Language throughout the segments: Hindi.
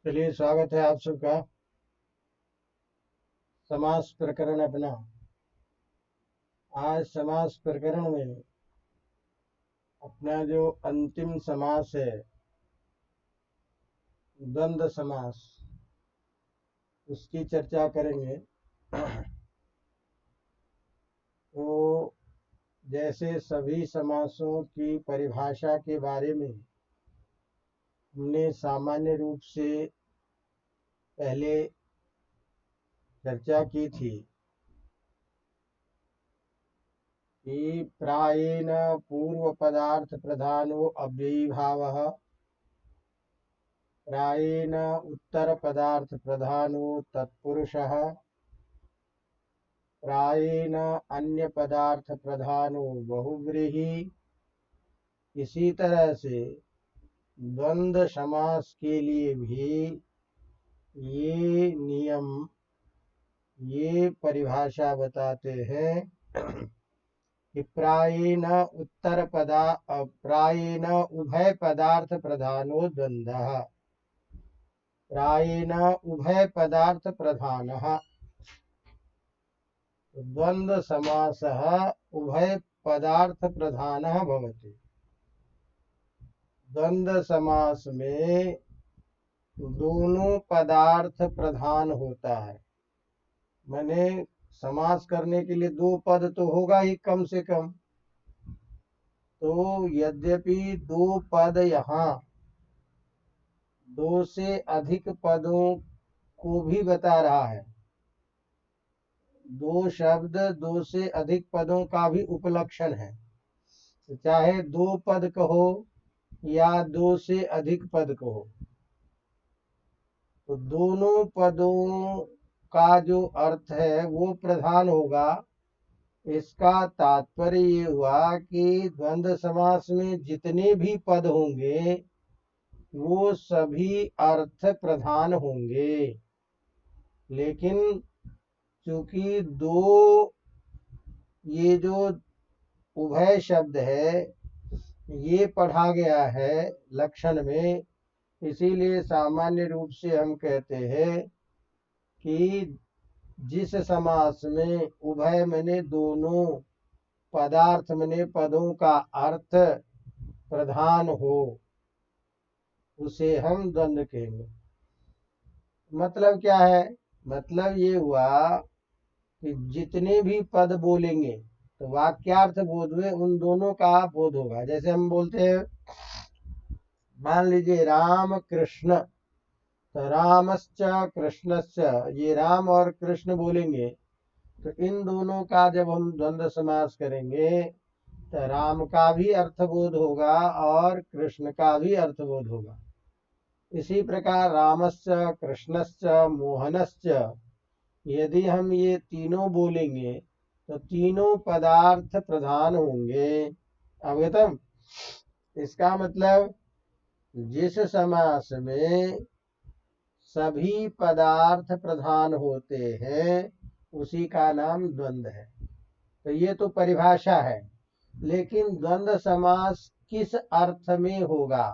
चलिए, स्वागत है आप सबका। समास प्रकरण अपना। आज समास प्रकरण में अपना जो अंतिम समास है, द्वंद्व समास, उसकी चर्चा करेंगे। तो जैसे सभी समासों की परिभाषा के बारे में हमने सामान्य रूप से पहले चर्चा की थी कि प्रायेण पूर्व पदार्थ प्रधानो अव्ययीभावः, प्रायेण उत्तर पदार्थ प्रधानो तत्पुरुषः, प्रायेण अन्य पदार्थ प्रधानो बहुव्रीहि। इसी तरह से द्वंद्व समास के लिए भी ये नियम, ये परिभाषा बताते हैं कि प्रायेण उभय पदार्थ प्रधानो द्वंद्वः, प्रायेण उभय पदार्थ प्रधानः। द्वंद्व समासः उभय पदार्थ प्रधानः भवति। द्वंद्व समास में दोनों पदार्थ प्रधान होता है। मैंने समास करने के लिए दो पद तो होगा ही कम से कम। तो यद्यपि दो पद यहाँ दो से अधिक पदों को भी बता रहा है, दो शब्द दो से अधिक पदों का भी उपलक्षण है। तो चाहे दो पद कहो या दो से अधिक पद कहो, तो दोनों पदों का जो अर्थ है वो प्रधान होगा। इसका तात्पर्य ये हुआ कि द्वंद्व समास में जितने भी पद होंगे वो सभी अर्थ प्रधान होंगे। लेकिन चूंकि दो, ये जो उभय शब्द है ये पढ़ा गया है लक्षण में, इसीलिए सामान्य रूप से हम कहते हैं कि जिस समास में उभय माने दोनों, पदार्थ माने पदों का अर्थ प्रधान हो, उसे हम द्वंद्व कहेंगे। मतलब क्या है? मतलब ये हुआ कि जितने भी पद बोलेंगे तो वाक्यार्थ बोध में उन दोनों का बोध होगा। जैसे हम बोलते हैं, मान लीजिए राम कृष्ण, तो रामश्च कृष्णश्च, ये राम और कृष्ण बोलेंगे तो इन दोनों का जब हम द्वंद्व समास करेंगे तो राम का भी अर्थबोध होगा और कृष्ण का भी अर्थबोध होगा। इसी प्रकार रामश्च कृष्णश्च मोहनश्च, यदि हम ये तीनों बोलेंगे तो तीनों पदार्थ प्रधान होंगे। अवगतम? इसका मतलब जिस समास में सभी पदार्थ प्रधान होते हैं उसी का नाम द्वंद्व है। तो ये तो परिभाषा है, लेकिन द्वंद्व समास किस अर्थ में होगा,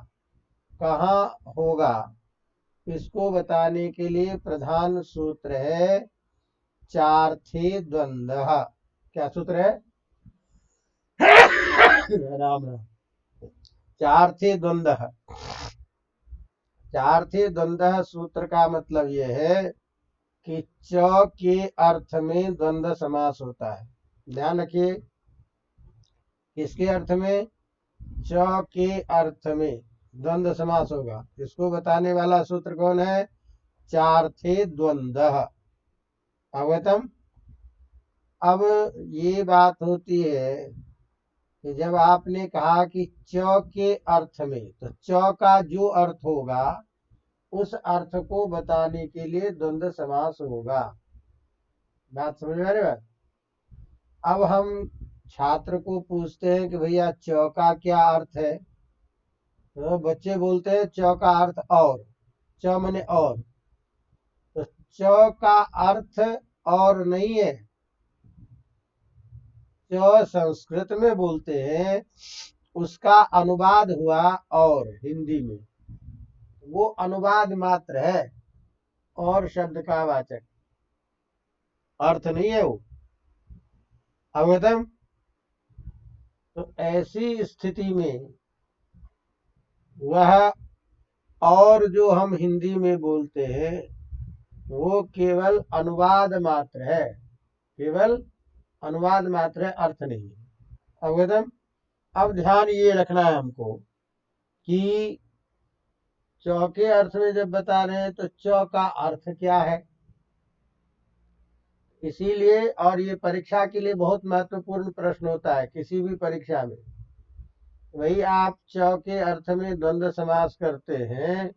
कहाँ होगा, इसको बताने के लिए प्रधान सूत्र है चार्थे द्वंद्व। क्या सूत्र है? राम राम। चार्थे द्वंद्व। चार्थे द्वंद्व सूत्र का मतलब यह है कि च के अर्थ में द्वंद्व समास होता है। ध्यान रखिए, किसके अर्थ में? च के अर्थ में द्वंद्व समास होगा। इसको बताने वाला सूत्र कौन है? चार्थे द्वंद्व। अवगतम? अब ये बात होती है कि जब आपने कहा कि च के अर्थ में, तो च का जो अर्थ होगा उस अर्थ को बताने के लिए द्वंद्व समास होगा। बात समझ में आ रही है? अब हम छात्र को पूछते हैं कि भैया च का क्या अर्थ है, तो बच्चे बोलते हैं च का अर्थ और, च माने और। तो च का अर्थ और नहीं है, च संस्कृत में बोलते हैं, उसका अनुवाद हुआ और हिंदी में। वो अनुवाद मात्र है और शब्द का वाचक, अर्थ नहीं है वो। अवगतम। तो ऐसी स्थिति में वह और जो हम हिंदी में बोलते हैं वो केवल अनुवाद मात्र है, केवल अनुवाद मात्र है, अर्थ नहीं है। अवगतम। अब ध्यान ये रखना है हमको कि चौके अर्थ में जब बता रहे हैं तो चौ का अर्थ क्या है, इसीलिए, और ये परीक्षा के लिए बहुत महत्वपूर्ण प्रश्न होता है किसी भी परीक्षा में। वही आप चौ के अर्थ में द्वंद्व समास करते हैं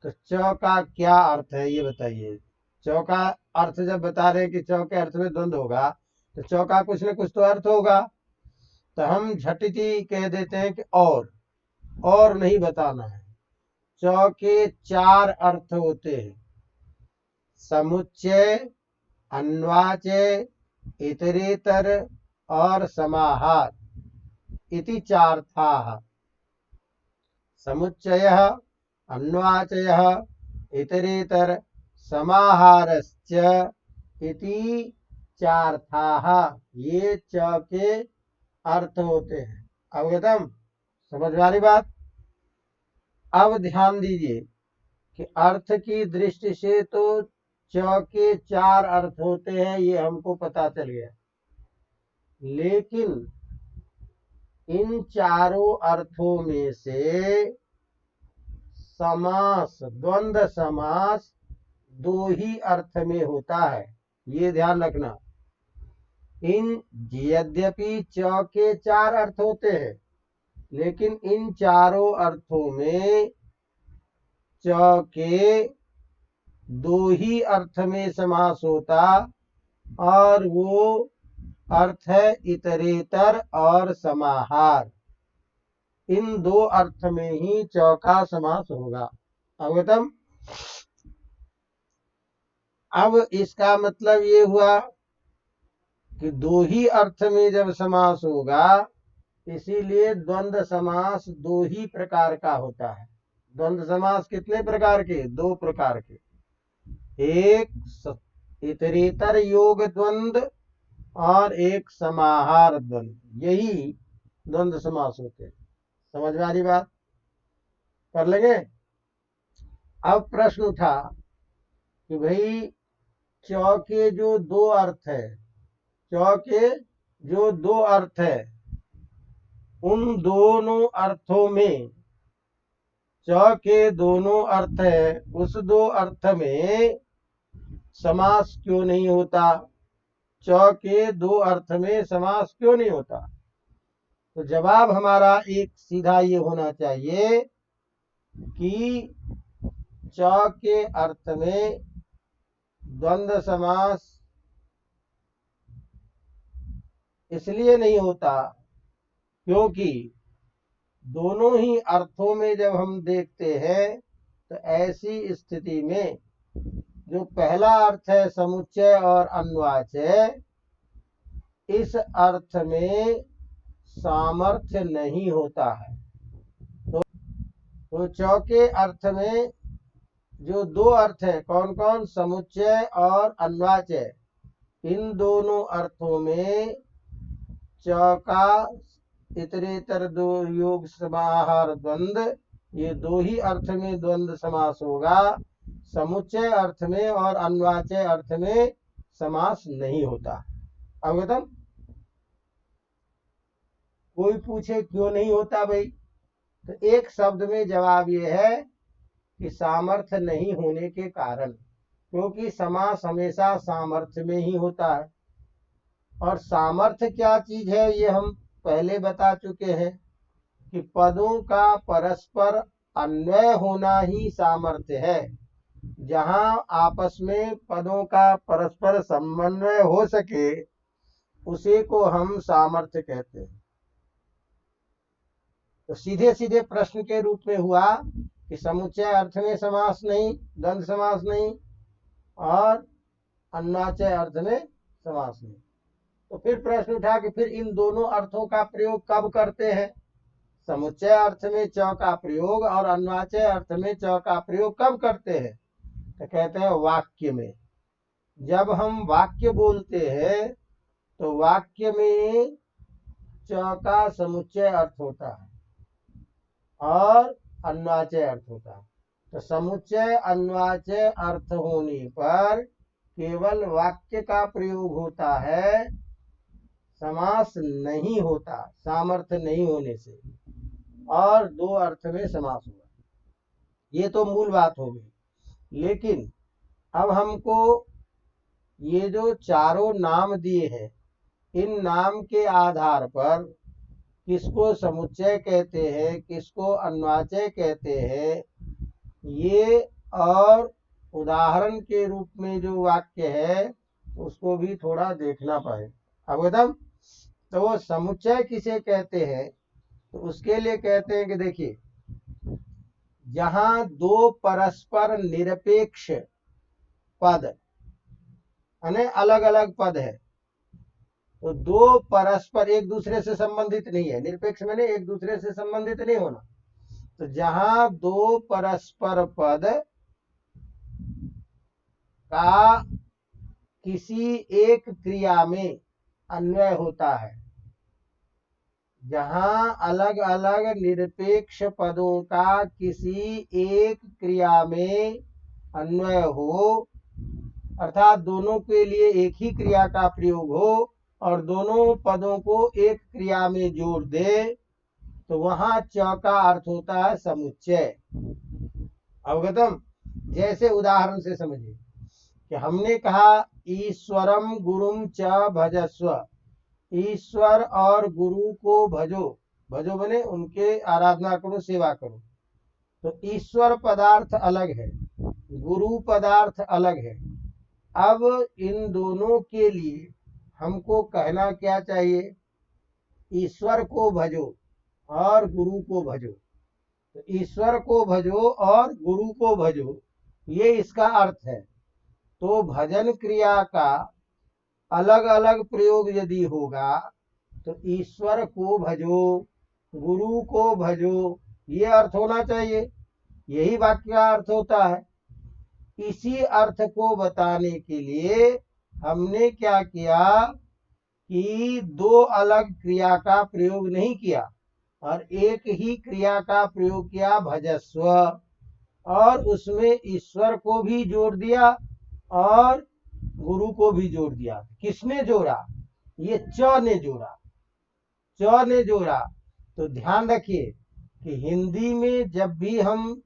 तो चौ का क्या अर्थ है ये बताइए। चौ का अर्थ जब बता रहे हैं कि चौ के अर्थ में द्वंद्व होगा तो चौ का कुछ न कुछ तो अर्थ होगा। तो हम झटिति कह देते हैं कि और नहीं बताना है। चौ के चार अर्थ होते हैं, समुच्चय, अन्वाचय, इतरेतर और समाहार इति चार्थाः। समुच्चयः, अन्वाचयः, इतरेतर, समाहारश्च इति चार्थाः, ये च के अर्थ होते हैं। अवगतम। समझ में आ रही बात। अब ध्यान दीजिए कि अर्थ की दृष्टि से तो च के चार अर्थ होते हैं, ये हमको पता चल गया, लेकिन इन चारों अर्थों में से समास, द्वंद्व समास दो ही अर्थ में होता है, ये ध्यान रखना। यद्यपि च के चार अर्थ होते हैं, लेकिन इन चारों अर्थों में च के दो ही अर्थ में समास होता, और वो अर्थ है इतरेतर और समाहार। इन दो अर्थ में ही च का समास होगा। अवगतम। अब इसका मतलब ये हुआ कि दो ही अर्थ में जब समास होगा, इसीलिए द्वंद्व समास दो ही प्रकार का होता है। द्वंद्व समास कितने प्रकार के? दो प्रकार के। एक इतरेतर योग द्वंद्व और एक समाहार द्वंद्व, यही द्वंद्व समास होते हैं। समझ में आ रही बात। कर लेंगे। अब प्रश्न उठा कि भाई च के जो दो अर्थ है, च के जो दो अर्थ है, उन दोनों अर्थों में च के दोनों अर्थ है, उस दो अर्थ में समास क्यों नहीं होता? च के दो अर्थ में समास क्यों नहीं होता? तो जवाब हमारा एक सीधा ये होना चाहिए कि च के अर्थ में द्वंद्व समास इसलिए नहीं होता क्योंकि दोनों ही अर्थों में जब हम देखते हैं तो ऐसी स्थिति में जो पहला अर्थ है समुच्चय और अन्वाचय, इस अर्थ में सामर्थ्य नहीं होता है। तो चौके अर्थ में जो दो अर्थ है, कौन कौन? समुच्चय और अन्वाचय, इन दोनों अर्थों में चौका इतरेतर दो योग समाहार द्वंद्व, ये दो ही अर्थ में द्वंद्व समास होगा। समुच्चय अर्थ में और अन्वाचय अर्थ में समास नहीं होता। अवगतम। कोई पूछे क्यों नहीं होता भाई, तो एक शब्द में जवाब ये है कि सामर्थ्य नहीं होने के कारण, क्योंकि समास हमेशा सामर्थ्य में ही होता है। और सामर्थ्य क्या चीज है ये हम पहले बता चुके हैं कि पदों का परस्पर अन्वय होना ही सामर्थ्य है। जहां आपस में पदों का परस्पर समन्वय हो सके उसी को हम सामर्थ्य कहते हैं। तो सीधे सीधे प्रश्न के रूप में हुआ कि समुच्चय अर्थ में समास नहीं, द्वंद्व समास नहीं, और अन्वाचय अर्थ में समास नहीं। तो फिर प्रश्न उठा कि फिर इन दोनों अर्थों का प्रयोग कब करते हैं? समुच्चय अर्थ में च का प्रयोग और अन्वाचय अर्थ में च का प्रयोग कब करते हैं? तो कहते हैं वाक्य में। जब हम वाक्य बोलते हैं तो वाक्य में च का समुच्चय अर्थ होता है और अन्वाचय अर्थ होता है। तो समुच्चय अन्वाचय अर्थ होने पर केवल वाक्य का प्रयोग होता है, समास नहीं होता, सामर्थ्य नहीं होने से, और दो अर्थ में समास हुआ। ये तो मूल बात हो गई। लेकिन अब हमको ये जो चारों नाम दिए हैं, इन नाम के आधार पर किसको समुच्चय कहते हैं, किसको अन्वाचय कहते हैं, ये और उदाहरण के रूप में जो वाक्य है उसको भी थोड़ा देखना पड़े। अब एकदम तो वो समुच्चय किसे कहते हैं? तो उसके लिए कहते हैं कि देखिए, जहां दो परस्पर निरपेक्ष पद यानी अलग अलग पद है, तो दो परस्पर एक दूसरे से संबंधित नहीं है, निरपेक्ष मैंने एक दूसरे से संबंधित नहीं होना। तो जहां दो परस्पर पद का किसी एक क्रिया में अन्वय होता है, जहां अलग अलग निरपेक्ष पदों का किसी एक क्रिया में अन्वय हो, अर्थात दोनों के लिए एक ही क्रिया का प्रयोग हो और दोनों पदों को एक क्रिया में जोड़ दे, तो वहां च का अर्थ होता है समुच्चय। अवगतम? जैसे उदाहरण से समझिए कि हमने कहा ईश्वरम गुरुम च भजस्व, ईश्वर और गुरु को भजो, भजो बने उनके आराधना करो, सेवा करो। तो ईश्वर पदार्थ अलग है, गुरु पदार्थ अलग है। अब इन दोनों के लिए हमको कहना क्या चाहिए? ईश्वर को भजो और गुरु को भजो। तो ईश्वर को भजो और गुरु को भजो, ये इसका अर्थ है। तो भजन क्रिया का अलग अलग प्रयोग यदि होगा तो ईश्वर को भजो, गुरु को भजो, ये अर्थ होना चाहिए। यही वाक्य का अर्थ होता है। इसी अर्थ को बताने के लिए हमने क्या किया कि दो अलग क्रिया का प्रयोग नहीं किया और एक ही क्रिया का प्रयोग किया, भजस्व, और उसमें ईश्वर को भी जोड़ दिया और गुरु को भी जोड़ दिया। किसने जोड़ा? ये च ने जोड़ा, च ने जोड़ा। तो ध्यान रखिए कि हिंदी में जब भी हम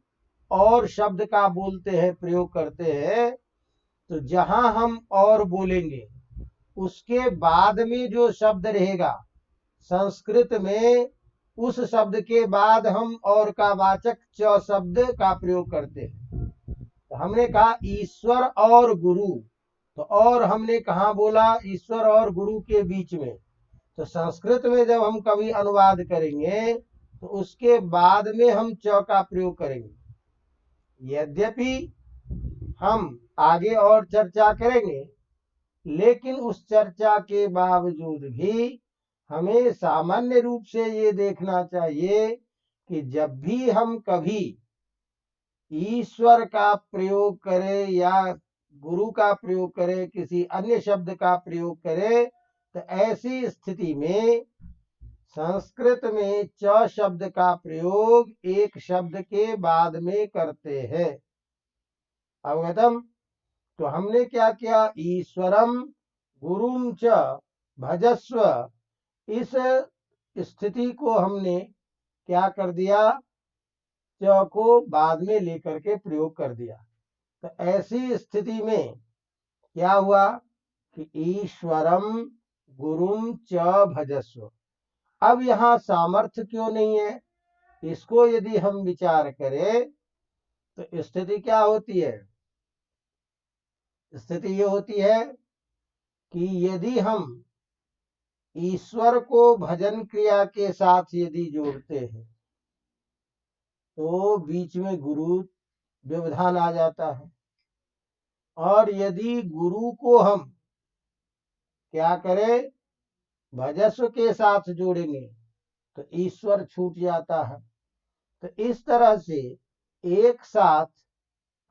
और शब्द का बोलते हैं, प्रयोग करते हैं, तो जहां हम और बोलेंगे उसके बाद में जो शब्द रहेगा, संस्कृत में उस शब्द के बाद हम और का वाचक च शब्द का प्रयोग करते हैं। तो हमने कहा ईश्वर और गुरु, तो और हमने कहा बोला? ईश्वर और गुरु के बीच में। तो संस्कृत में जब हम कभी अनुवाद करेंगे तो उसके बाद में हम च का प्रयोग करेंगे। यद्यपि हम आगे और चर्चा करेंगे, लेकिन उस चर्चा के बावजूद भी हमें सामान्य रूप से ये देखना चाहिए कि जब भी हम कभी ईश्वर का प्रयोग करें या गुरु का प्रयोग करें, किसी अन्य शब्द का प्रयोग करें, तो ऐसी स्थिति में संस्कृत में च शब्द का प्रयोग एक शब्द के बाद में करते हैं। अवगतम? तो हमने क्या किया? ईश्वरम गुरुम च भजस्व, इस स्थिति को हमने क्या कर दिया? च को बाद में लेकर के प्रयोग कर दिया। तो ऐसी स्थिति में क्या हुआ कि ईश्वरम गुरुम च भजस्व। अब यहां सामर्थ्य क्यों नहीं है, इसको यदि हम विचार करें तो स्थिति क्या होती है? स्थिति ये होती है कि यदि हम ईश्वर को भजन क्रिया के साथ यदि जोड़ते हैं तो बीच में गुरु व्यवधान आ जाता है, और यदि गुरु को हम क्या करें? भजस्व के साथ जोड़ेंगे तो ईश्वर छूट जाता है। तो इस तरह से एक साथ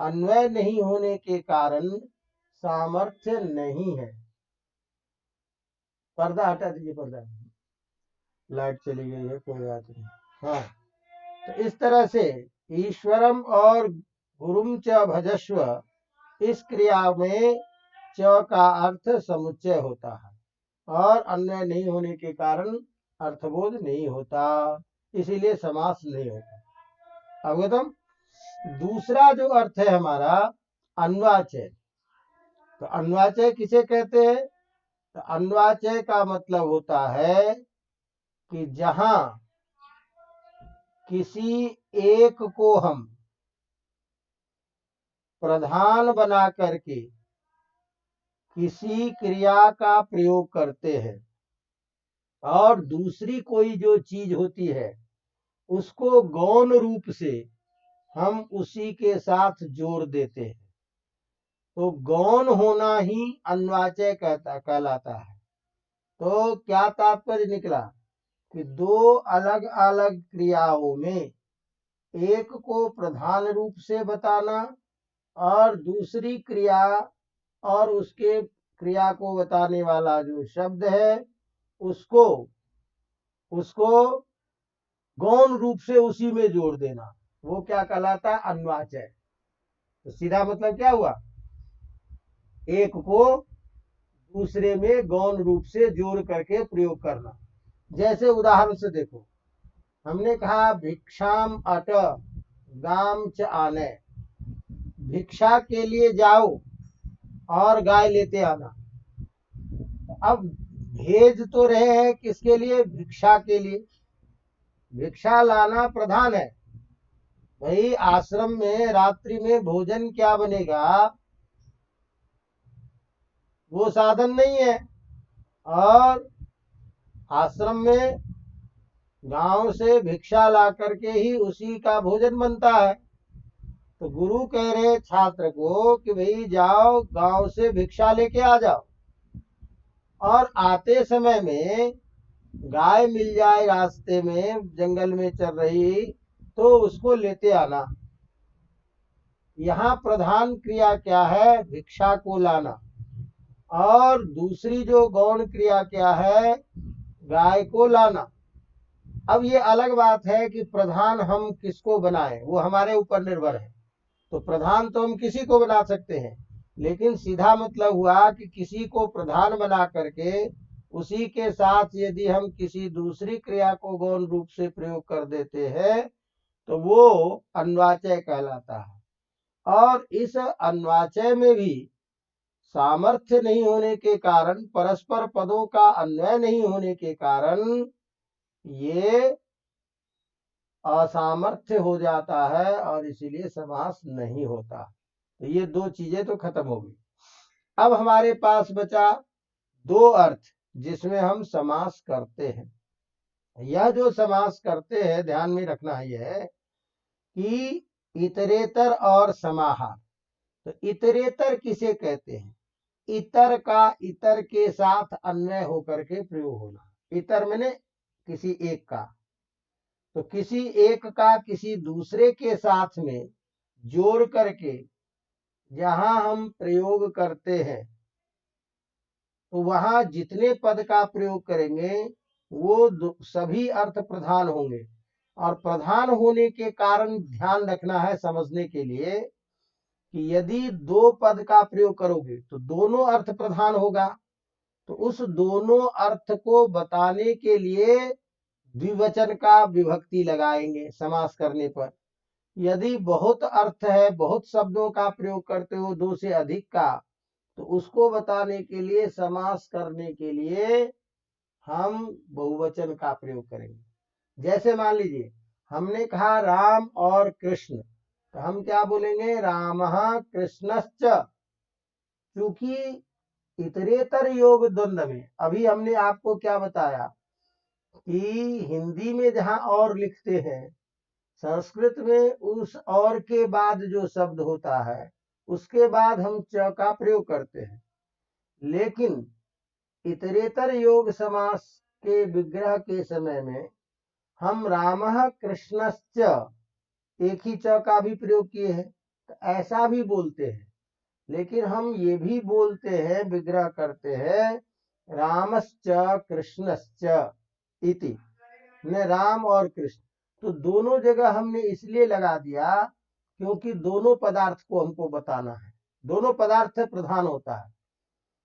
अन्वय नहीं होने के कारण सामर्थ्य नहीं है। पर्दा हटा दीजिए, पर्दा, लाइट चली गई है, कोई बात नहीं। हाँ, तो इस तरह से ईश्वरम और गुरुम च भजस्व, इस क्रिया में च का अर्थ समुच्चय होता है और अन्वय नहीं होने के कारण अर्थबोध नहीं होता, इसीलिए समास नहीं होता। अवगतम। दूसरा जो अर्थ है हमारा अन्वाचय। तो अन्वाचय किसे कहते हैं? तो अन्वाचय का मतलब होता है कि जहां किसी एक को हम प्रधान बना करके किसी क्रिया का प्रयोग करते हैं और दूसरी कोई जो चीज होती है उसको गौण रूप से हम उसी के साथ जोड़ देते हैं, तो गौण होना ही अन्वाचय कहलाता है। तो क्या तात्पर्य निकला कि दो अलग अलग क्रियाओं में एक को प्रधान रूप से बताना और दूसरी क्रिया और उसके क्रिया को बताने वाला जो शब्द है उसको गौण रूप से उसी में जोड़ देना, वो क्या कहलाता है? अन्वाचय। तो सीधा मतलब क्या हुआ? एक को दूसरे में गौण रूप से जोड़ करके प्रयोग करना। जैसे उदाहरण से देखो, हमने कहा भिक्षाम अट गाम च आने, भिक्षा के लिए जाओ और गाय लेते आना। अब भेज तो रहे हैं किसके लिए? भिक्षा के लिए। भिक्षा लाना प्रधान है। भाई आश्रम में रात्रि में भोजन क्या बनेगा वो साधन नहीं है, और आश्रम में गांव से भिक्षा ला करके ही उसी का भोजन बनता है। तो गुरु कह रहे छात्र को कि भाई जाओ गांव से भिक्षा लेके आ जाओ, और आते समय में गाय मिल जाए रास्ते में जंगल में चल रही तो उसको लेते आना। यहाँ प्रधान क्रिया क्या है? भिक्षा को लाना। और दूसरी जो गौण क्रिया क्या है? गाय को लाना। अब ये अलग बात है कि प्रधान हम किसको बनाएं, वो हमारे ऊपर निर्भर है। तो प्रधान तो हम किसी को बना सकते हैं, लेकिन सीधा मतलब हुआ कि किसी को प्रधान बना करके उसी के साथ यदि हम किसी दूसरी क्रिया को गौण रूप से प्रयोग कर देते हैं तो वो अन्वाचय कहलाता है। और इस अन्वाचय में भी सामर्थ्य नहीं होने के कारण, परस्पर पदों का अन्वय नहीं होने के कारण ये असामर्थ्य हो जाता है और इसीलिए समास नहीं होता। तो ये दो चीजें तो खत्म हो गई। अब हमारे पास बचा दो अर्थ जिसमें हम समास करते हैं। यह जो समास करते हैं ध्यान में रखना है कि इतरेतर और समाहार। तो इतरेतर किसे कहते हैं? इतर का इतर के साथ अन्वय होकर के प्रयोग होना। इतर मैंने किसी एक का, तो किसी एक का किसी दूसरे के साथ में जोड़ करके जहां हम प्रयोग करते हैं तो वहां जितने पद का प्रयोग करेंगे वो सभी अर्थ प्रधान होंगे। और प्रधान होने के कारण ध्यान रखना है समझने के लिए कि यदि दो पद का प्रयोग करोगे तो दोनों अर्थ प्रधान होगा। तो उस दोनों अर्थ को बताने के लिए द्विवचन का विभक्ति लगाएंगे समास करने पर। यदि बहुत अर्थ है, बहुत शब्दों का प्रयोग करते हो, दो से अधिक का, तो उसको बताने के लिए समास करने के लिए हम बहुवचन का प्रयोग करेंगे। जैसे मान लीजिए हमने कहा राम और कृष्ण, तो हम क्या बोलेंगे? रामः कृष्णश्च। क्योंकि इतरेतर योग द्वंद्व में अभी हमने आपको क्या बताया कि हिंदी में जहां और लिखते हैं, संस्कृत में उस और के बाद जो शब्द होता है उसके बाद हम च का प्रयोग करते हैं। लेकिन इतरेतर योग समास के विग्रह के समय में हम रामः कृष्णश्च एक ही च का भी प्रयोग किए हैं, तो ऐसा भी बोलते हैं। लेकिन हम ये भी बोलते हैं, विग्रह करते हैं रामश्च कृष्णश्च इति, न राम और कृष्ण। तो दोनों जगह हमने इसलिए लगा दिया क्योंकि दोनों पदार्थ को हमको बताना है, दोनों पदार्थ प्रधान होता है,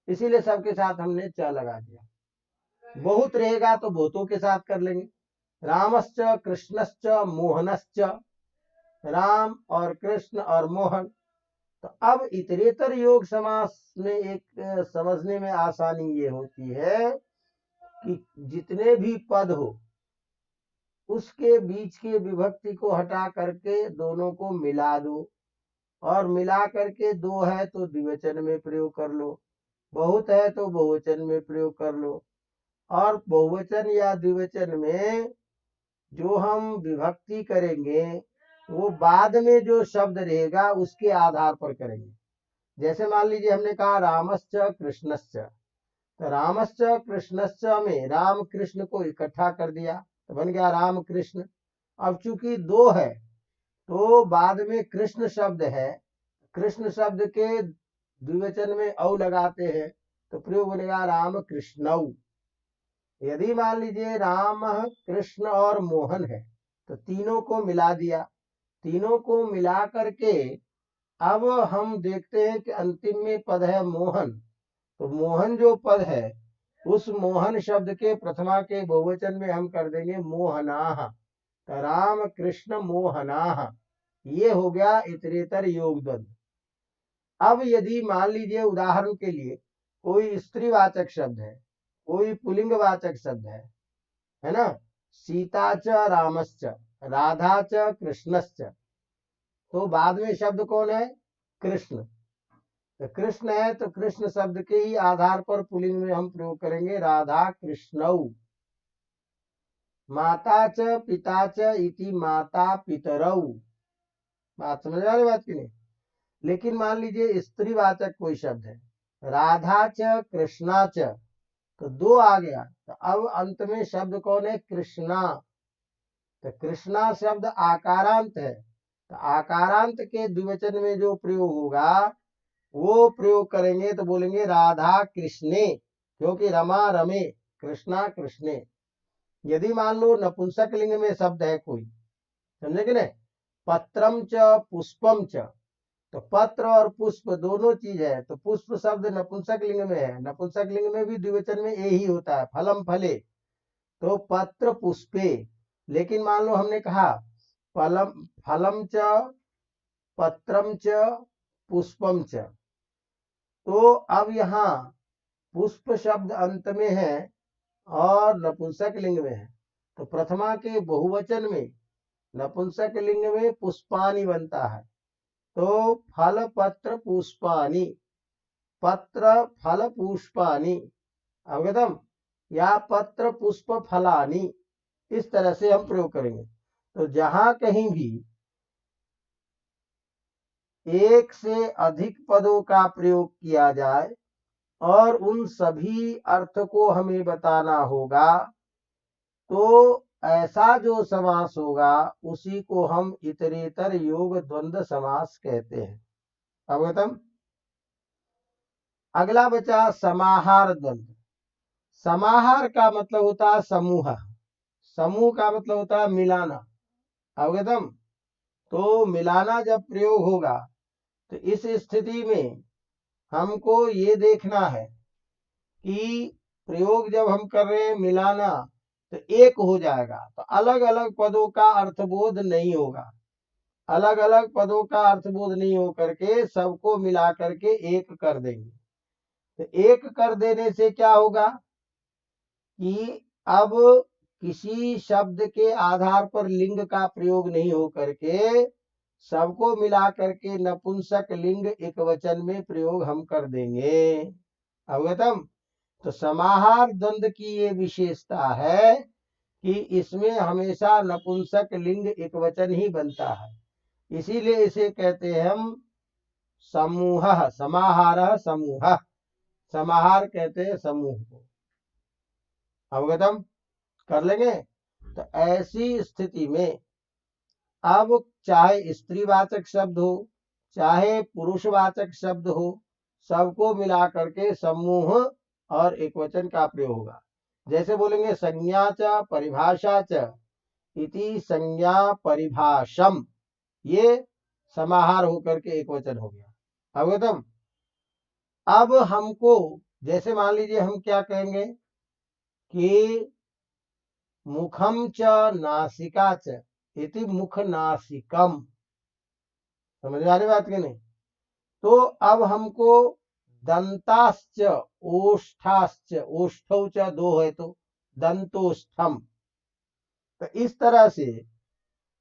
इसीलिए सबके साथ हमने च लगा दिया। बहुत रहेगा तो बहुतों के साथ कर लेंगे, रामश्च कृष्णश्च मोहनश्च, राम और कृष्ण और मोहन। तो अब इतरेतर योग समास में एक समझने में आसानी ये होती है कि जितने भी पद हो उसके बीच के विभक्ति को हटा करके दोनों को मिला दो, और मिला करके दो है तो द्विवचन में प्रयोग कर लो, बहुत है तो बहुवचन में प्रयोग कर लो। और बहुवचन या द्विवचन में जो हम विभक्ति करेंगे वो बाद में जो शब्द रहेगा उसके आधार पर करेंगे। जैसे मान लीजिए हमने कहा रामश्च कृष्णश्च, तो रामश्च कृष्णश्च में राम कृष्ण को इकट्ठा कर दिया तो बन गया राम कृष्ण। अब चूंकि दो है तो बाद में कृष्ण शब्द है, कृष्ण शब्द के द्विवचन में औ लगाते हैं तो प्रयोग बनेगा राम कृष्णौ। यदि मान लीजिए राम कृष्ण और मोहन है तो तीनों को मिला दिया, तीनों को मिला करके अब हम देखते हैं कि अंतिम में पद है मोहन, तो मोहन जो पद है उस मोहन शब्द के प्रथमा के बहुवचन में हम कर देंगे मोहनाः, तो राम कृष्ण मोहनाः। ये हो गया इतरेतर योग द्वंद्व। अब यदि मान लीजिए उदाहरण के लिए कोई स्त्रीवाचक शब्द है, कोई पुल्लिंगवाचक शब्द है ना, सीता च रामश्च, राधा च कृष्णश्च, तो बाद में शब्द कौन है, कृष्ण। तो कृष्ण है तो कृष्ण शब्द के ही आधार पर पुल्लिंग में हम प्रयोग करेंगे राधा कृष्णौ। माता च पिता च इति माता पितरौ। बात समझ आ रही बात की नहीं। लेकिन मान लीजिए स्त्रीवाचक कोई शब्द है, राधा च कृष्णा च, तो दो आ गया तो अब अंत में शब्द कौन है, कृष्णा। तो कृष्णा शब्द आकारांत है, तो आकारांत के द्विवचन में जो प्रयोग होगा वो प्रयोग करेंगे तो बोलेंगे राधा कृष्णे, क्योंकि रमा रमे कृष्णा कृष्णे। यदि मान लो नपुंसक लिंग में शब्द है कोई, समझे कि नहीं, पत्रम च पुष्पम च, तो पत्र और पुष्प दोनों चीज है, तो पुष्प शब्द नपुंसक लिंग में है, नपुंसक लिंग में भी द्विवचन में ए ही होता है, फलम फले, तो पत्र पुष्पे। लेकिन मान लो हमने कहा फलम फलम च पत्रम च पुष्पम च, तो अब यहाँ पुष्प शब्द अंत में है और नपुंसक लिंग में है, तो प्रथमा के बहुवचन में नपुंसक लिंग में पुष्पानि बनता है, तो फल पत्र पुष्पानि, पत्र फल पुष्पानि, अवगतम, या पत्र पुष्प फलानि, इस तरह से हम प्रयोग करेंगे। तो जहां कहीं भी एक से अधिक पदों का प्रयोग किया जाए और उन सभी अर्थ को हमें बताना होगा तो ऐसा जो समास होगा उसी को हम इतरेतर योग द्वंद्व समास कहते हैं। अवगतम। अगला बचा समाहार द्वंद्व। समाहार का मतलब होता है समूह, समूह का मतलब होता है मिलाना। अवगतम। तो मिलाना जब प्रयोग होगा तो इस स्थिति में हमको ये देखना है कि प्रयोग जब हम कर रहे हैं मिलाना तो एक हो जाएगा, तो अलग अलग पदों का अर्थबोध नहीं होगा, अलग अलग पदों का अर्थबोध नहीं हो करके सबको मिला करके एक कर देंगे। तो एक कर देने से क्या होगा कि अब किसी शब्द के आधार पर लिंग का प्रयोग नहीं हो करके सबको मिला करके नपुंसक लिंग एक वचन में प्रयोग हम कर देंगे। अवगतम। तो समाहार द्वंद्व की ये विशेषता है कि इसमें हमेशा नपुंसक लिंग एक वचन ही बनता है, इसीलिए इसे कहते हैं हम समूह, समाहार समूह, समाहार कहते हैं समूह को। अवगतम। कर लेंगे। तो ऐसी स्थिति में अब चाहे स्त्रीवाचक शब्द हो चाहे पुरुषवाचक शब्द हो, सबको मिला करके समूह और एकवचन का प्रयोग होगा। जैसे बोलेंगे संज्ञा च परिभाषा च इति संज्ञा परिभाषम, ये समाहार होकर के एकवचन हो गया। अवगतम। अब हमको जैसे मान लीजिए हम क्या कहेंगे कि मुखम च नासिका च इति मुख नासिकम, समझ में आ रही बात की नहीं? तो अब हमको दंताश्च ओष्ठाश्च, ओष्ठौ च दो है तो दंतोष्ठम, तो इस तरह से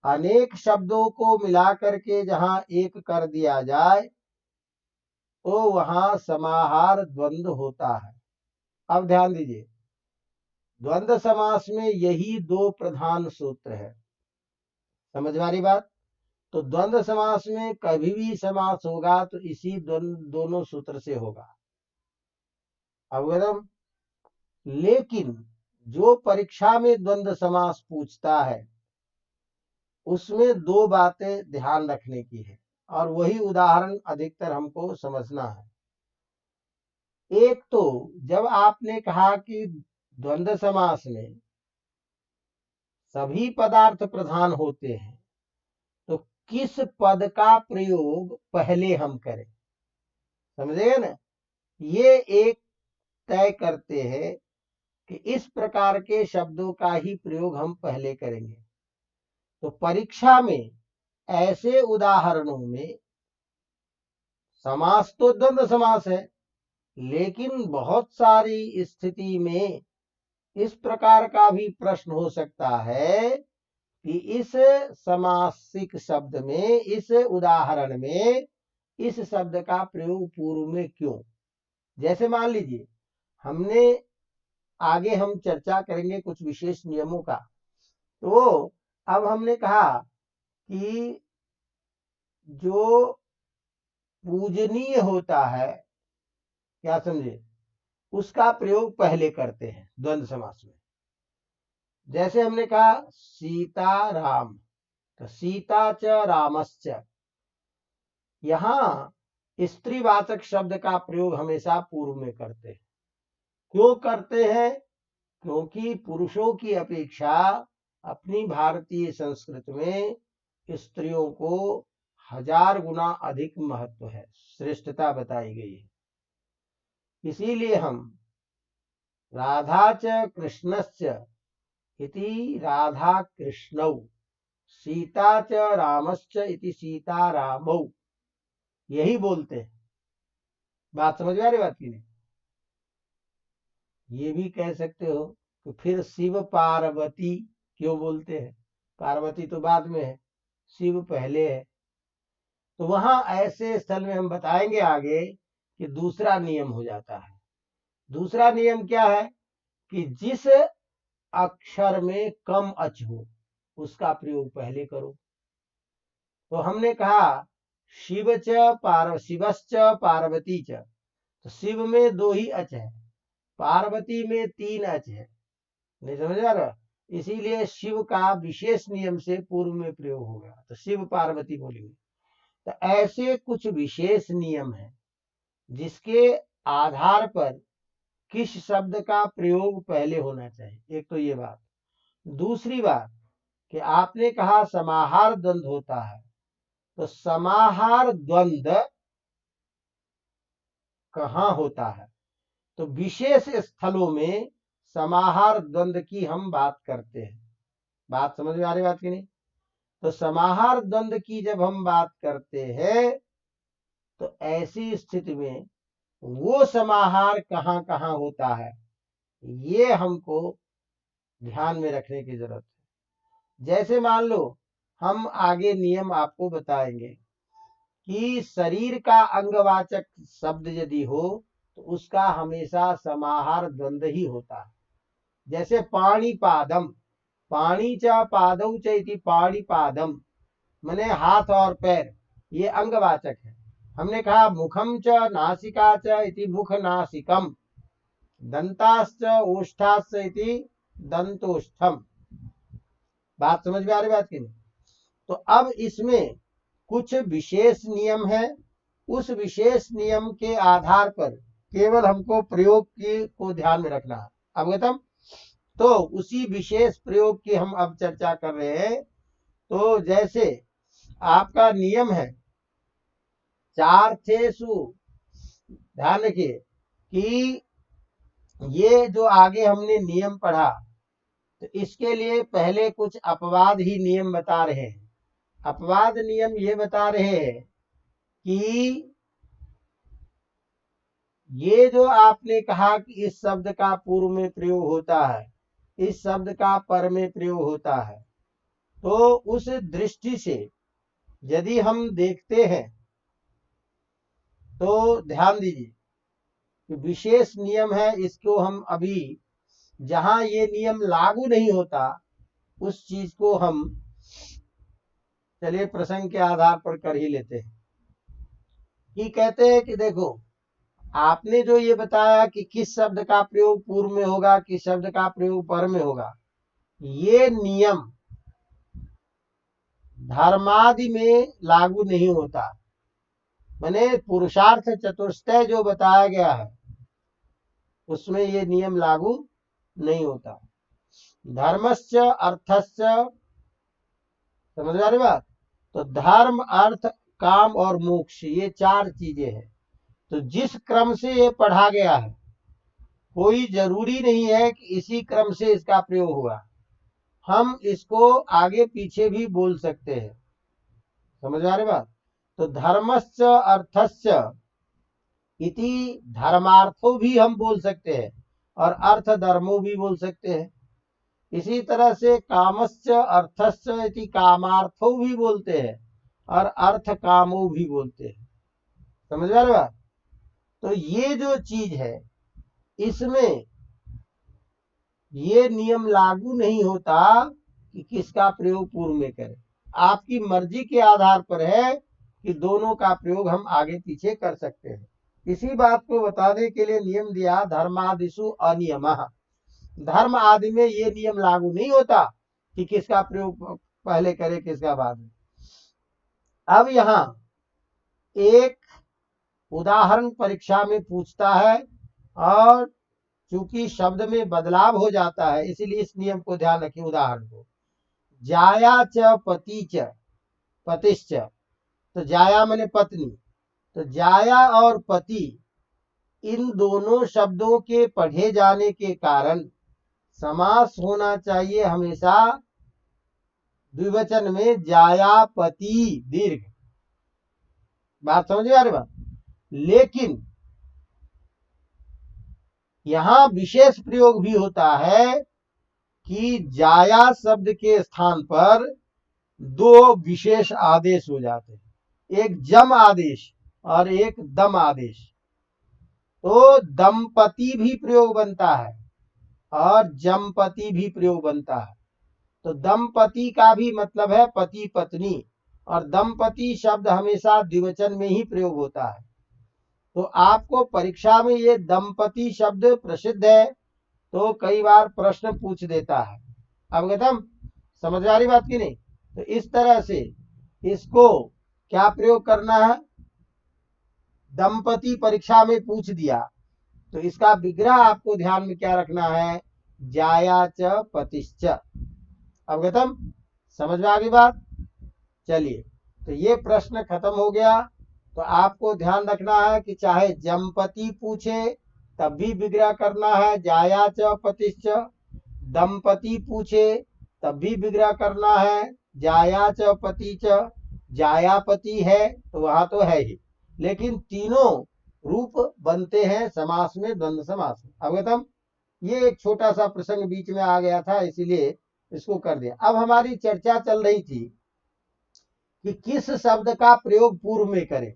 अनेक शब्दों को मिलाकर के जहां एक कर दिया जाए तो वहां समाहार द्वंद्व होता है। अब ध्यान दीजिए, द्वंद्व समास में यही दो प्रधान सूत्र है। समझ में आ रही बात? तो द्वंद्व समास में कभी भी समास होगा तो इसी दोनों सूत्र से होगा। अवगतम। लेकिन जो परीक्षा में द्वंद्व समास पूछता है उसमें दो बातें ध्यान रखने की है और वही उदाहरण अधिकतर हमको समझना है। एक तो जब आपने कहा कि द्वंद्व समास में सभी पदार्थ प्रधान होते हैं तो किस पद का प्रयोग पहले हम करें, समझेगा ना? ये एक तय करते हैं कि इस प्रकार के शब्दों का ही प्रयोग हम पहले करेंगे। तो परीक्षा में ऐसे उदाहरणों में समास तो द्वंद्व समास है, लेकिन बहुत सारी स्थिति में इस प्रकार का भी प्रश्न हो सकता है कि इस समासिक शब्द में, इस उदाहरण में इस शब्द का प्रयोग पूर्व में क्यों? जैसे मान लीजिए हमने, आगे हम चर्चा करेंगे कुछ विशेष नियमों का, तो अब हमने कहा कि जो पूजनीय होता है, क्या समझे, उसका प्रयोग पहले करते हैं द्वंद्व समास में। जैसे हमने कहा सीता राम, तो सीता च रामश्च, यहां स्त्रीवाचक शब्द का प्रयोग हमेशा पूर्व में करते हैं। क्यों करते हैं? क्योंकि पुरुषों की अपेक्षा अपनी भारतीय संस्कृति में स्त्रियों को 1000 गुना अधिक महत्व है, श्रेष्ठता बताई गई है। इसीलिए हम राधा च कृष्णश्च इति राधा कृष्णौ, सीता च रामश्च इति सीता रामौ, यही बोलते हैं। बात समझ में आ रही बात की नहीं? ये भी कह सकते हो तो फिर शिव पार्वती क्यों बोलते हैं? पार्वती तो बाद में है, शिव पहले है। तो वहां ऐसे स्थल में हम बताएंगे आगे कि दूसरा नियम हो जाता है। दूसरा नियम क्या है कि जिस अक्षर में कम अच हो उसका प्रयोग पहले करो। तो हमने कहा शिवश्च पार्वती च, तो शिव में 2 ही अच है, पार्वती में 3 अच है। नहीं समझ आ रहा? इसीलिए शिव का विशेष नियम से पूर्व में प्रयोग होगा, तो शिव पार्वती बोलेंगे। तो ऐसे कुछ विशेष नियम हैं जिसके आधार पर किस शब्द का प्रयोग पहले होना चाहिए। एक तो ये बात। दूसरी बात कि आपने कहा समाहार द्वंद्व होता है, तो समाहार द्वंद्व कहां होता है? तो विशेष स्थलों में समाहार द्वंद्व की हम बात करते हैं। बात समझ में आ रही बात की नहीं? तो समाहार द्वंद्व की जब हम बात करते हैं तो ऐसी स्थिति में वो समाहार कहां कहां होता है, ये हमको ध्यान में रखने की जरूरत है। जैसे मान लो हम आगे नियम आपको बताएंगे कि शरीर का अंगवाचक शब्द यदि हो तो उसका हमेशा समाहार द्वंद्व ही होता है। जैसे पाणिपादम, पाणी च पादौ च इति पाणिपादम, माने हाथ और पैर, ये अंगवाचक है। हमने कहा मुखम च नासिका च इति मुख नासिकम, दंताश्च ओष्ठाश्च इति दंतोष्ठम। बात समझ में आ रही बात की नहीं? तो अब इसमें कुछ विशेष नियम है, उस विशेष नियम के आधार पर केवल हमको प्रयोग को ध्यान में रखना है। अवगतम? तो उसी विशेष प्रयोग की हम अब चर्चा कर रहे हैं। तो जैसे आपका नियम है चार्थेषु, ध्यान रखिए कि ये जो आगे हमने नियम पढ़ा, तो इसके लिए पहले कुछ अपवाद ही नियम बता रहे हैं। अपवाद नियम ये बता रहे हैं कि ये जो आपने कहा कि इस शब्द का पूर्व में प्रयोग होता है, इस शब्द का पर में प्रयोग होता है, तो उस दृष्टि से यदि हम देखते हैं तो ध्यान दीजिए कि विशेष नियम है, इसको हम अभी जहां ये नियम लागू नहीं होता उस चीज को हम चलिए प्रसंग के आधार पर कर ही लेते हैं। कि कहते हैं कि देखो, आपने जो ये बताया कि किस शब्द का प्रयोग पूर्व में होगा, किस शब्द का प्रयोग पर में होगा, ये नियम धर्मादि में लागू नहीं होता। माने पुरुषार्थ चतुष्टय जो बताया गया है उसमें ये नियम लागू नहीं होता। धर्मस्य अर्थस्य, समझ आ रही बात? तो धर्म, अर्थ, काम और मोक्ष, ये चार चीजें हैं। तो जिस क्रम से ये पढ़ा गया है कोई जरूरी नहीं है कि इसी क्रम से इसका प्रयोग हुआ, हम इसको आगे पीछे भी बोल सकते हैं। समझ आ रही बात? तो धर्मस्य अर्थस्य इति धर्मार्थो भी हम बोल सकते हैं और अर्थ धर्मो भी बोल सकते हैं। इसी तरह से कामस्य अर्थस्य इति कामार्थो भी बोलते हैं और अर्थ कामो भी बोलते हैं। समझ आ रही बात? तो ये जो चीज है इसमें ये नियम लागू नहीं होता कि किसका प्रयोग पूर्व में करें। आपकी मर्जी के आधार पर है कि दोनों का प्रयोग हम आगे पीछे कर सकते हैं। इसी बात को बताने के लिए नियम दिया धर्मादिषु अनियमः। धर्म आदि में ये नियम लागू नहीं होता कि किसका प्रयोग पहले करे किसका बाद में। अब यहां एक उदाहरण परीक्षा में पूछता है और चूंकि शब्द में बदलाव हो जाता है इसलिए इस नियम को ध्यान रखिए। उदाहरण को, जाया च पति च पतिश्च, तो जाया माने पत्नी, तो जाया और पति इन दोनों शब्दों के पढ़े जाने के कारण समास होना चाहिए हमेशा द्विवचन में जायापति दीर्घ। बात समझ में आ रही बात? लेकिन यहां विशेष प्रयोग भी होता है कि जाया शब्द के स्थान पर दो विशेष आदेश हो जाते हैं, एक जम आदेश और एक दम आदेश। तो दंपति भी प्रयोग बनता है और जमपति भी प्रयोग बनता है। तो दंपति का भी मतलब है पति पत्नी, और दंपति शब्द हमेशा द्विवचन में ही प्रयोग होता है। तो आपको परीक्षा में ये दंपति शब्द प्रसिद्ध है तो कई बार प्रश्न पूछ देता है। अवगतम? समझ आ रही बात की नहीं? तो इस तरह से इसको क्या प्रयोग करना है, दंपति परीक्षा में पूछ दिया तो इसका विग्रह आपको ध्यान में क्या रखना है, जाया च पतिश्च। अवगतम? समझ में आ गई बात? चलिए, तो ये प्रश्न खत्म हो गया। तो आपको ध्यान रखना है कि चाहे जमपति पूछे तब भी विग्रह करना है जाया च पतिश्च, दंपति पूछे तब भी विग्रह करना है जाया च पति च। जायापति है तो वहां तो है ही, लेकिन तीनों रूप बनते हैं समास में, द्वंद्व समास में। अवगतम? ये एक छोटा सा प्रसंग बीच में आ गया था इसीलिए इसको कर दिया। अब हमारी चर्चा चल रही थी कि किस शब्द का प्रयोग पूर्व में करें,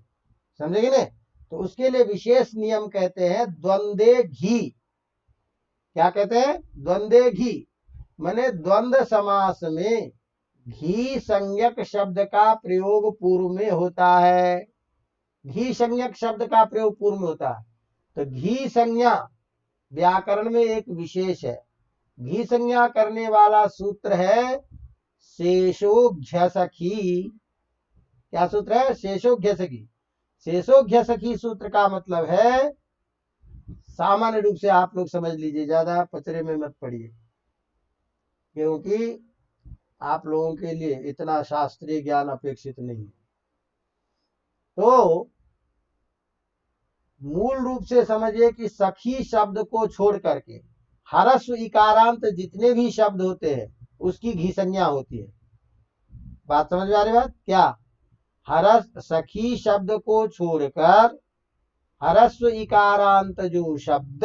समझेंगे ना? तो उसके लिए विशेष नियम कहते हैं द्वंद्वे घी। क्या कहते हैं? द्वंद्वे घी माने द्वंद्व समास में घी संज्ञक शब्द का प्रयोग पूर्व में होता है। घी संज्ञक शब्द का प्रयोग पूर्व में होता है। तो घी संज्ञा व्याकरण में एक विशेष है। घी संज्ञा करने वाला सूत्र है शेषोघ्य सखी, क्या सूत्र है? शेषोघ्य सखी। शेषोघ्य सखी सूत्र का मतलब है, सामान्य रूप से आप लोग समझ लीजिए, ज्यादा पचड़े में मत पड़िए, क्योंकि आप लोगों के लिए इतना शास्त्रीय ज्ञान अपेक्षित नहीं है। तो मूल रूप से समझिए कि सखी शब्द को छोड़ करके हरस्व इकारांत जितने भी शब्द होते हैं उसकी घी संज्ञा होती है। बात समझ में आ रही? बात क्या? हरस सखी शब्द को छोड़कर हरस्व इकारांत जो शब्द,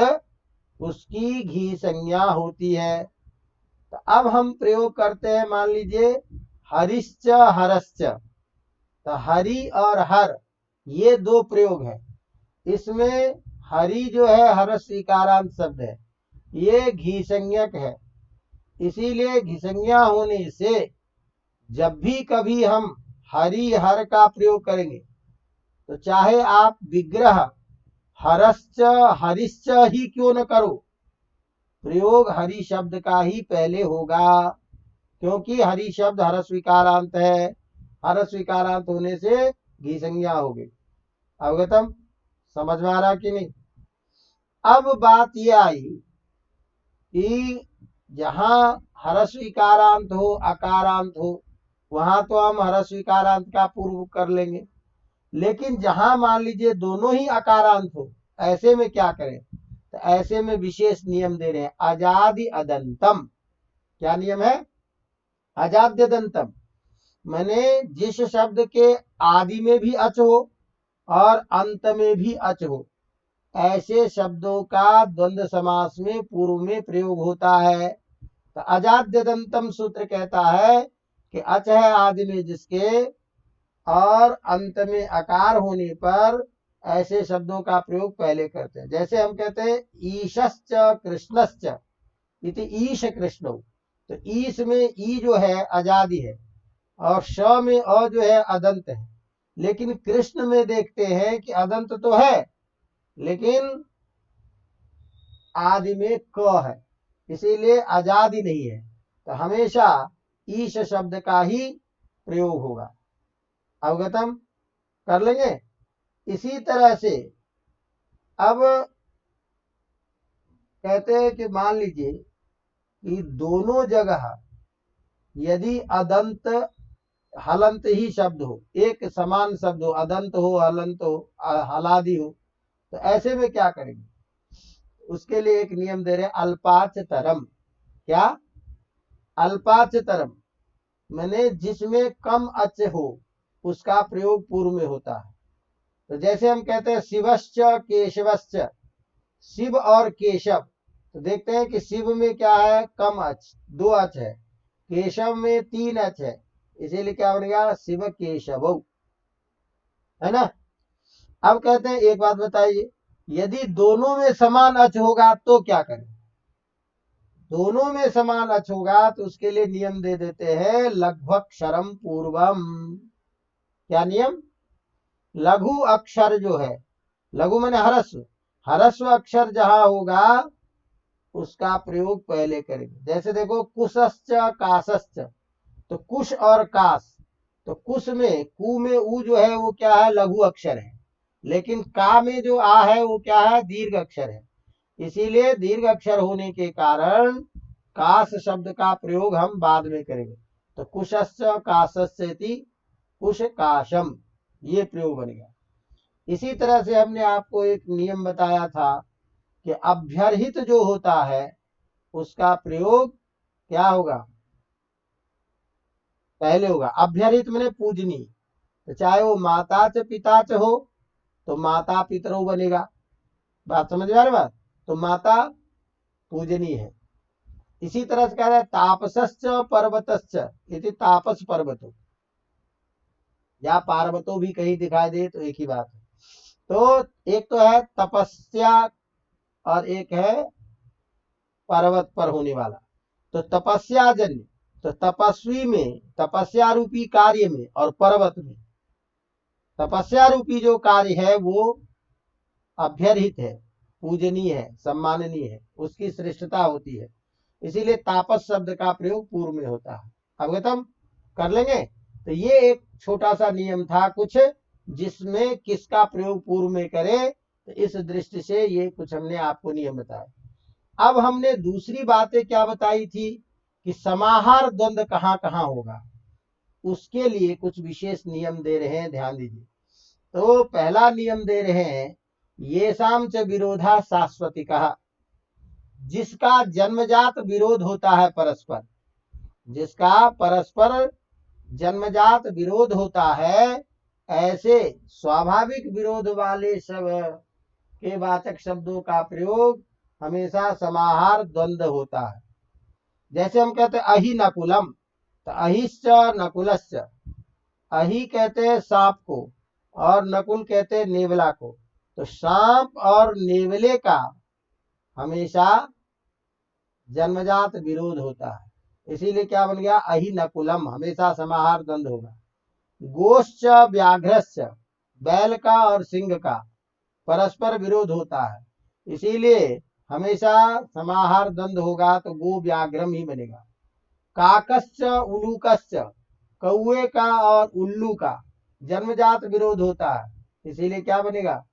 उसकी घी संज्ञा होती है। तो अब हम प्रयोग करते हैं, मान लीजिए हरिश्च हरश्च, तो हरि और हर ये दो प्रयोग है। इसमें हरि जो है हरस्व इकारांत शब्द है, ये घी संज्ञक है। इसीलिए घी संज्ञा होने से जब भी कभी हम हरि हर का प्रयोग करेंगे, तो चाहे आप विग्रह हरश्च हरिश्च ही क्यों न करो, प्रयोग हरि शब्द का ही पहले होगा, क्योंकि हरि शब्द हरस्व इकारांत है। हरस्व इकारांत होने से घी संज्ञा हो गई। अवगतम? समझ में आ रहा कि नहीं? अब बात यह आई कि जहां हरस्व इकारांत हो अकारांत हो, वहां तो हम हरस्व इकारांत का पूर्व कर लेंगे। लेकिन जहां मान लीजिए दोनों ही अकारांत हो, ऐसे में क्या करें? तो ऐसे में विशेष नियम दे रहे हैं, अजादि अदंतम। क्या नियम है? अजाद्य दंतम, माने जिस शब्द के आदि में भी अच हो और अंत में भी अच हो, ऐसे शब्दों का द्वंद्व समास में पूर्व में प्रयोग होता है। तो अजाद्य दंतम सूत्र कहता है कि अच है आदि में जिसके और अंत में अकार होने पर ऐसे शब्दों का प्रयोग पहले करते हैं। जैसे हम कहते हैं ईशश्च कृष्णश्च इति ईश कृष्णो, तो ईश में ई जो है अजादि है और श में अ जो है अदंत है। लेकिन कृष्ण में देखते हैं कि अदंत तो है लेकिन आदि में क है, इसीलिए अजादि नहीं है। तो हमेशा ईश शब्द का ही प्रयोग होगा। अवगतम? कर लेंगे। इसी तरह से अब कहते हैं कि मान लीजिए कि दोनों जगह यदि अदंत हलंत ही शब्द हो, एक समान शब्द हो, अदंत हो हलंत हो हलादि हो, तो ऐसे में क्या करेंगे? उसके लिए एक नियम दे रहे हैं, अल्पाच तरम। क्या? अल्पाच तरम माने जिसमें कम अच हो उसका प्रयोग पूर्व में होता है। तो जैसे हम कहते हैं शिवश्च केशवश्च, शिव और केशव, तो देखते हैं कि शिव में क्या है? कम अच, दो अच है। केशव में तीन अच है, इसीलिए क्या बनेगा? शिव केशव, है ना? अब कहते हैं एक बात बताइए, यदि दोनों में समान अच होगा तो क्या करें? दोनों में समान अच होगा तो उसके लिए नियम दे देते हैं, लघ्वक्षरम पूर्वम। क्या नियम? लघु अक्षर जो है, लघु माने हरस्व, हरस्व अक्षर जहां होगा उसका प्रयोग पहले करेंगे। जैसे देखो कुशश्च काशश्च, तो कुश और काश, तो कुश में कु में उ जो है वो क्या है? लघु अक्षर है। लेकिन का में जो आ है वो क्या है? दीर्घ अक्षर है। इसीलिए दीर्घ अक्षर होने के कारण काश शब्द का प्रयोग हम बाद में करेंगे। तो कुशश्च काशश्चेति कुश काशम, ये प्रयोग बनेगा। इसी तरह से हमने आपको एक नियम बताया था कि अभ्यर्हित जो होता है उसका प्रयोग क्या होगा? पहले होगा। अभ्यर्हित माने पूजनीय, तो चाहे वो माता च पिता च हो तो माता पितरो बनेगा। बात समझ में आ रही? बात तो माता पूजनीय है। इसी तरह से कह रहे हैं तापसश्च पर्वतश्च इति तापस पर्वतो, या पार्वतो भी कहीं दिखाई दे तो एक ही बात है। तो एक तो है तपस्या और एक है पर्वत पर होने वाला। तो तपस्या जन्य, तो तपस्वी में तपस्या रूपी कार्य में और पर्वत में तपस्या रूपी जो कार्य है वो अभ्यर्हित है, पूजनीय है, सम्माननीय है, उसकी श्रेष्ठता होती है। इसीलिए तापस शब्द का प्रयोग पूर्व में होता है। अवगतम कर लेंगे। तो ये एक छोटा सा नियम था कुछ, जिसमें किसका प्रयोग पूर्व में करें, तो इस दृष्टि से ये कुछ हमने आपको नियम बताया। अब हमने दूसरी बातें क्या बताई थी कि समाहार द्वंद्व कहाँ कहाँ होगा, उसके लिए कुछ विशेष नियम दे रहे हैं, ध्यान दीजिए। तो पहला नियम दे रहे हैं, ये शाम च विरोधा शाश्वती कहा, जिसका जन्मजात विरोध होता है परस्पर, जिसका परस्पर जन्मजात विरोध होता है, ऐसे स्वाभाविक विरोध वाले सब के वाचक शब्दों का प्रयोग हमेशा समाहार द्वंद्व होता है। जैसे हम कहते हैं अहि नकुलम, तो अहिश्च नकुलश्च, अहि कहते हैं सांप को और नकुल कहते हैं नेवला को। तो सांप और नेवले का हमेशा जन्मजात विरोध होता है, इसीलिए क्या बन गया, अहि नकुलम, हमेशा समाहार द्वंद्व होगा। गोश्च व्याघ्रश्च, बैल का और सिंह का परस्पर विरोध होता है, इसीलिए हमेशा समाहार द्वंद्व होगा, तो गो व्याघ्रम ही बनेगा। काकश्च उलूकश्च, कौए का और उल्लू का जन्मजात विरोध होता है, इसीलिए क्या बनेगा,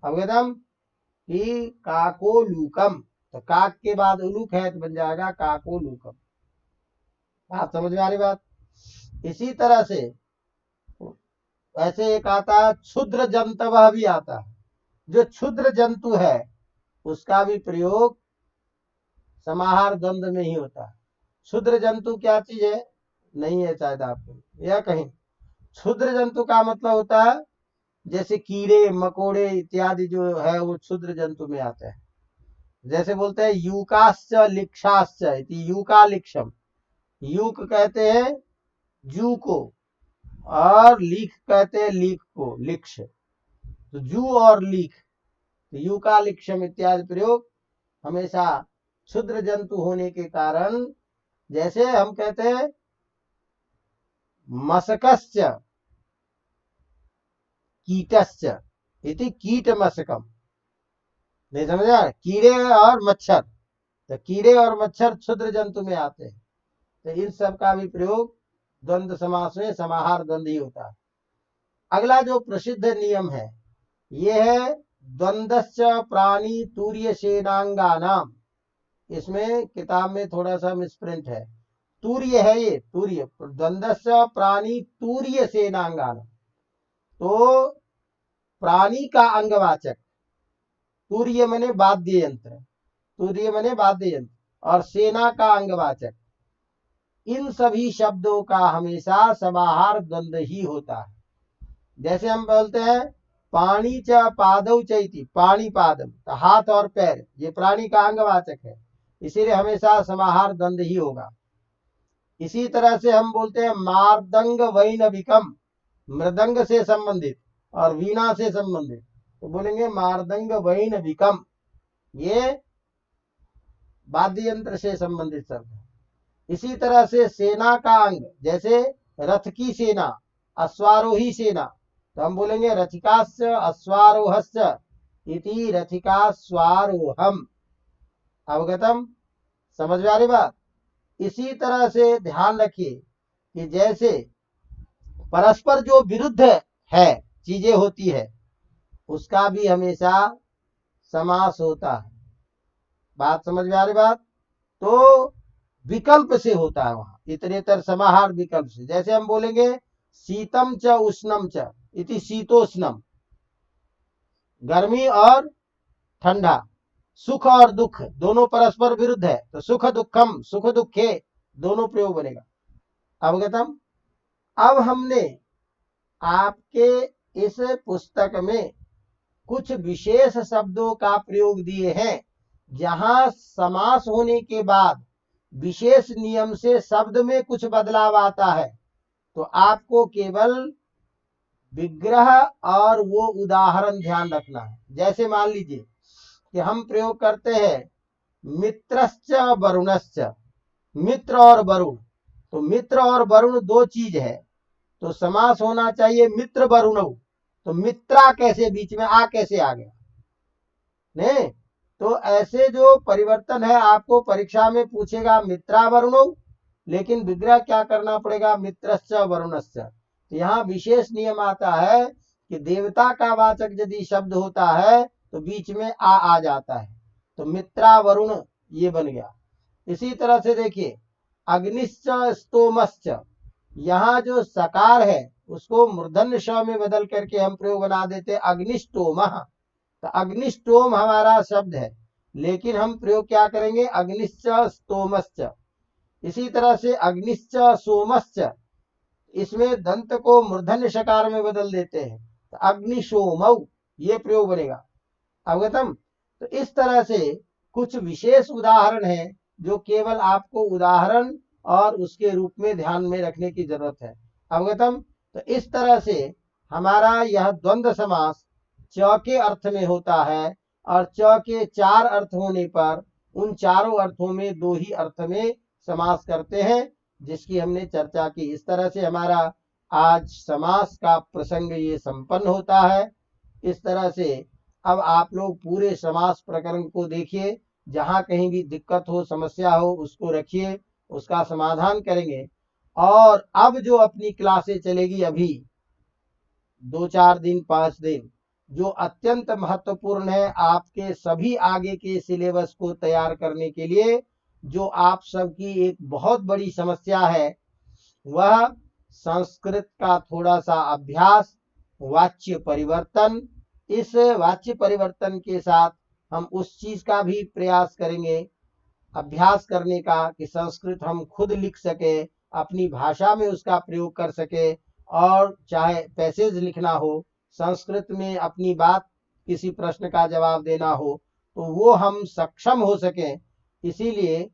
अवगतम, कि काकोलूकम। तो काक के बाद उलूक है तो बन जाएगा काकोलूकम। बात समझ में आ रही बात। इसी तरह से ऐसे एक आता है क्षुद्र जंतव भी आता है, जो क्षुद्र जंतु है उसका भी प्रयोग समाहार द्वंद्व में ही होता है। क्षुद्र जंतु क्या चीज है, नहीं है शायद आपको या कहीं। क्षुद्र जंतु का मतलब होता है जैसे कीड़े मकोड़े इत्यादि जो है वो क्षुद्र जंतु में आते हैं। जैसे बोलते हैं यूकाश्च लिक्षाश्च इति यूकालिक्षम, यूक कहते हैं जू को और लीख कहते हैं लीख को, लिक्ष, तो जू और लीख, तो यूकालिक्षम इत्यादि प्रयोग हमेशा क्षुद्र जंतु होने के कारण, जैसे हम कहते हैं मशकश्च कीटश्च इति कीट मशकम, नहीं समझा, कीड़े और मच्छर, तो कीड़े और मच्छर क्षुद्र जंतु में आते हैं, तो इन सब का भी प्रयोग द्वंद्व समास में समाहार द्वंद्व ही होता है। अगला जो प्रसिद्ध नियम है ये है द्वंद्वश्च प्राणी तूर्य सेनांगानाम, इसमें किताब में थोड़ा सा मिसप्रिंट है, तूर्य है ये, तूर्य, द्वंद्वश्च प्राणी तूर्य सेनांगानाम, तो प्राणी का अंगवाचक, तूर्य मने वाद्य यंत्र, तूर्य मने वाद्य यंत्र, और सेना का अंगवाचक, इन सभी शब्दों का हमेशा समाहार द्वंद्व ही होता है। जैसे हम बोलते हैं पाणी च पादौ चैति, पाणी पादम, तो हाथ और पैर, ये प्राणी का अंगवाचक है, इसीलिए हमेशा समाहार द्वंद्व ही होगा। इसी तरह से हम बोलते हैं मार्दंग वैनविकम, मृदंग से संबंधित और वीणा से संबंधित, तो बोलेंगे मार्दंग वैनविकम, ये वाद्य यंत्र से संबंधित शब्द है। इसी तरह से सेना का अंग, जैसे रथ की सेना, अश्वारोही सेना, तो हम बोलेंगे रथिकाश्च अश्वारोहश्च इति रथिकाश्वारोहम, अवगतम, समझ में आ रही बात। इसी तरह से ध्यान रखिए कि जैसे परस्पर जो विरुद्ध है चीजें होती है उसका भी हमेशा समास होता है, बात समझ में आ रही बात। तो विकल्प से होता है वहां, इतरेतर समाहार विकल्प से। जैसे हम बोलेंगे शीतम च उष्णम च इति शीतोष्णम, गर्मी और ठंडा, सुख और दुख दोनों परस्पर विरुद्ध है, तो सुख दुखम, सुख दुखे, दोनों प्रयोग बनेगा, अवगतम। अब हमने आपके इस पुस्तक में कुछ विशेष शब्दों का प्रयोग दिए हैं, जहां समास होने के बाद विशेष नियम से शब्द में कुछ बदलाव आता है, तो आपको केवल विग्रह और वो उदाहरण ध्यान रखना है। जैसे मान लीजिए कि हम प्रयोग करते हैं मित्रश्च वरुणश्च, मित्र और वरुण, तो मित्र और वरुण दो चीज है, तो समास होना चाहिए मित्र वरुण, तो मित्रा कैसे बीच में आ कैसे आ गया, नहीं। तो ऐसे जो परिवर्तन है आपको परीक्षा में पूछेगा मित्रा वरुण, लेकिन विग्रह क्या करना पड़ेगा, मित्रश्च वरुणश्च। तो यहाँ विशेष नियम आता है कि देवता का वाचक यदि शब्द होता है तो बीच में आ जाता है, तो मित्रा वरुण ये बन गया। इसी तरह से देखिए अग्निश्च स्तोमश्च, यहाँ जो सकार है उसको मूर्धन्य श में बदल करके हम प्रयोग बना देते अग्निष्टोम। तो अग्निष्टोम हमारा शब्द है, लेकिन हम प्रयोग क्या करेंगे, अग्निश्च स्तोमश्च। इसी तरह से अग्निश्च सोमश्च, इसमें दंत को मूर्धन्य शकार में बदल देते हैं, तो अग्निशोमौ ये प्रयोग बनेगा। अवगतम। तो इस तरह से कुछ विशेष उदाहरण है जो केवल आपको उदाहरण और उसके रूप में ध्यान में रखने की जरूरत है। अवगतम। तो इस तरह से हमारा यह द्वंद्व समास च के अर्थ में होता है, और च के 4 अर्थ होने पर उन चारों अर्थों में 2 ही अर्थ में समास करते हैं, जिसकी हमने चर्चा की। इस तरह से हमारा आज समास का प्रसंग ये संपन्न होता है। इस तरह से अब आप लोग पूरे समास प्रकरण को देखिए, जहां कहीं भी दिक्कत हो, समस्या हो, उसको रखिए, उसका समाधान करेंगे। और अब जो अपनी क्लासें चलेगी अभी 2-4 दिन 5 दिन, जो अत्यंत महत्वपूर्ण है आपके सभी आगे के सिलेबस को तैयार करने के लिए, जो आप सबकी एक बहुत बड़ी समस्या है, वह संस्कृत का थोड़ा सा अभ्यास, वाच्य परिवर्तन। इस वाच्य परिवर्तन के साथ हम उस चीज का भी प्रयास करेंगे, अभ्यास करने का, कि संस्कृत हम खुद लिख सके, अपनी भाषा में उसका प्रयोग कर सके, और चाहे पैसेज लिखना हो, संस्कृत में अपनी बात, किसी प्रश्न का जवाब देना हो, तो वो हम सक्षम हो सके। इसीलिए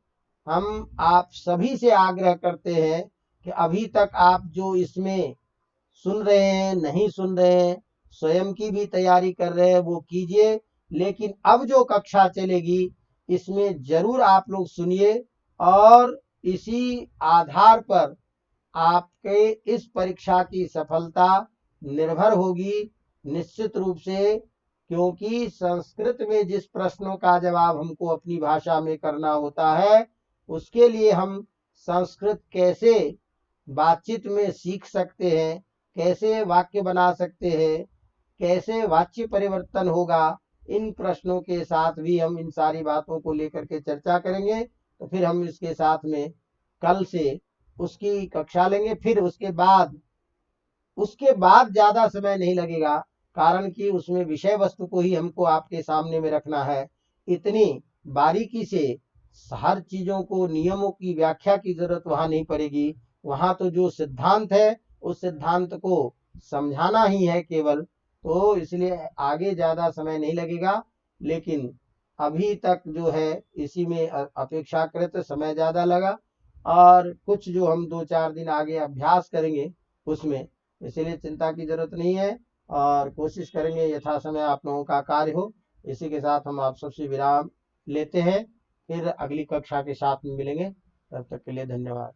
हम आप सभी से आग्रह करते हैं कि अभी तक आप जो इसमें सुन रहे हैं, नहीं सुन रहे हैं, स्वयं की भी तैयारी कर रहे हैं, वो कीजिए। लेकिन अब जो कक्षा चलेगी इसमें जरूर आप लोग सुनिए, और इसी आधार पर आपके इस परीक्षा की सफलता निर्भर होगी निश्चित रूप से। क्योंकि संस्कृत में जिस प्रश्नों का जवाब हमको अपनी भाषा में करना होता है, उसके लिए हम संस्कृत कैसे बातचीत में सीख सकते हैं, कैसे वाक्य बना सकते हैं, कैसे वाच्य परिवर्तन होगा, इन प्रश्नों के साथ भी हम इन सारी बातों को लेकर के चर्चा करेंगे। तो फिर हम इसके साथ में कल से उसकी कक्षा लेंगे। फिर उसके बाद ज्यादा समय नहीं लगेगा, कारण कि उसमें विषय वस्तु को ही हमको आपके सामने में रखना है। इतनी बारीकी से हर चीजों को, नियमों की व्याख्या की जरूरत वहां नहीं पड़ेगी। वहां तो जो सिद्धांत है उस सिद्धांत को समझाना ही है केवल। तो इसलिए आगे ज्यादा समय नहीं लगेगा, लेकिन अभी तक जो है इसी में अपेक्षाकृत समय ज्यादा लगा, और कुछ जो हम 2-4 दिन आगे अभ्यास करेंगे उसमें, इसलिए चिंता की जरूरत नहीं है, और कोशिश करेंगे यथा समय आप लोगों का कार्य हो। इसी के साथ हम आप सबसे विराम लेते हैं, फिर अगली कक्षा के साथ में मिलेंगे। तब तक के लिए धन्यवाद।